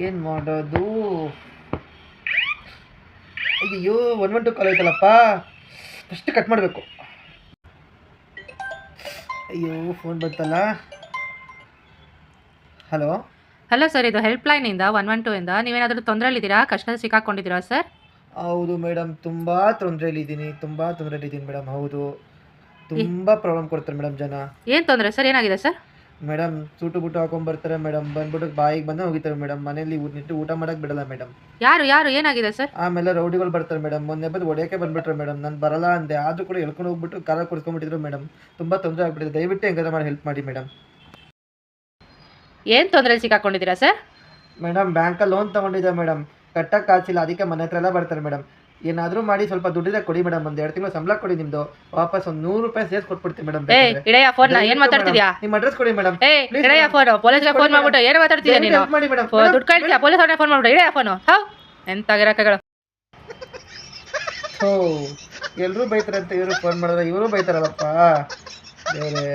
ಏನು ಮಾಡೋದು? ಅಯ್ಯೋ 112 ಕಾಲ್ ಐತಲ್ಲಪ್ಪ, ಫಸ್ಟ್ ಕಟ್ ಮಾಡಬೇಕು. ಅಯ್ಯೋ ಫೋನ್ ಬಂತಲ್ಲ. ಹಲೋ ಹಲೋ ಸರ್, ಇದು ಹೆಲ್ಪ್ಲೈನಿಂದ 112 ಇಂದ. ನೀವೇನಾದರೂ ತೊಂದರೆಯಲ್ಲಿದ್ದೀರಾ? ಕಷ್ಟದಲ್ಲಿ ಸಿಕ್ಕಾಕೊಂಡಿದ್ದೀರಾ ಸರ್? ಹೌದು ಮೇಡಮ್, ತುಂಬ ತೊಂದರೆಯಲ್ಲಿದ್ದೀನಿ ಮೇಡಮ್. ಹೌದು, ತುಂಬ ಪ್ರಾಬ್ಲಮ್ ಕೊಡ್ತಾರೆ ಮೇಡಮ್ ಜನ. ಏನು ತೊಂದರೆ ಸರ್? ಏನಾಗಿದೆ ಸರ್? ಮೇಡಮ್ ಸೂಟು ಬುಟ್ಟು ಹಾಕೊಂಡ್ಬರ್ತಾರೆ ಮೇಡಮ್, ಬಂದ್ಬಿಟ್ಟು ಬಾಯಿಗೆ ಬಂದು ಹೋಗಿತಾರೆ ಮೇಡಮ್. ಮನೇಲಿ ನಿಂತು ಊಟ ಮಾಡೋಕ್ಕೆ ಬಿಡಲ್ಲ ಮೇಡಮ್. ಯಾರು ಯಾರು ಏನಾಗಿದೆ ಸರ್? ಆಮೇಲೆ ರೌಡಿಗಳು ಬರ್ತಾರೆ ಮೇಡಮ್. ಮೊನ್ನೆ ಬಂದು ಹೊಡೆಯೋಕ್ಕೆ ಬಂದ್ಬಿಟ್ರೆ ಮೇಡಮ್. ನಾನು ಬರಲ್ಲ ಅಂದೆ, ಆದರೂ ಕೂಡ ಎಳ್ಕೊಂಡು ಹೋಗ್ಬಿಟ್ಟು ಕಾರ ಕೊಡ್ಸ್ಕೊಂಡ್ಬಿಟ್ಟಿದ್ರು ಮೇಡಮ್. ತುಂಬ ತೊಂದರೆ ಆಗ್ಬಿಟ್ಟಿದೆ. ದಯವಿಟ್ಟು ಹೆಂಗಾರ ಮಾಡಿ ಹೆಲ್ಪ್ ಮಾಡಿ ಮೇಡಮ್. ಏನು ತೊಂದರೆಯಲ್ಲಿ ಸಿಕ್ಕಾಕೊಂಡಿದ್ದೀರಾ ಸರ್? ಮೇಡಮ್ ಬ್ಯಾಂಕಲ್ಲಿ ಲೋನ್ ತೊಗೊಂಡಿದ್ದೆ ಮೇಡಮ್, ಕಟ್ಟಕ್ಕೆ ಕಾಸಿಲ್ಲ. ಅದಕ್ಕೆ ಮನೆ ಹತ್ರ ಎಲ್ಲ ಬರ್ತಾರೆ ಮೇಡಮ್. ಏನಾದರೂ ಮಾಡಿ ಸ್ವಲ್ಪ ದುಡ್ಡಿದ್ರೆ ಕೊಡಿ ಮೇಡಮ್. ಒಂದು 2 ತಿಂಗಳು ಸಂಬಳ ಕೊಡಿ ನಿಮ್ಮದು. ವಾಪಸ್ ಒಂದು 100 ರೂಪಾಯಿ ಸೇರಿಸಿ ಕೊಟ್ಬಿಡ್ತೀನಿ ಮೇಡಮ್. ಇಡೆಯ ಫೋನ್ ಏನು ಮಾತಾಡ್ತಿದ್ಯಾ? ನಿಮ್ಮ ಅಡ್ರೆಸ್ ಕೊಡಿ ಮೇಡಮ್. ಇಡೆಯ ಫೋನ್. ಪೊಲೀಸ್ಗೆ ಫೋನ್ ಮಾಡ್ಬಿಟ್ಟು ಏನು ಮಾತಾಡ್ತಿದ್ಯಾ ನೀನು? ಮಾಡಿ ಮೇಡಮ್. ದುಡ್ಡು ಕಳ್ತೀಯಾ? ಪೊಲೀಸ್ ಅವ್ರನ್ನ ಫೋನ್ ಮಾಡ್ಬಿಟ್ಟು ಇಡೆಯ ಫೋನು. ಎಂತ ಗಿರಾಕಗಳು. ಎಲ್ಲರೂ ಬೈತಾರಂತೆ, ಇವರು ಫೋನ್ ಮಾಡಿದ್ರೆ ಇವರು ಬೈತಾರಲ್ಲಪ್ಪ. ಬೇರೆ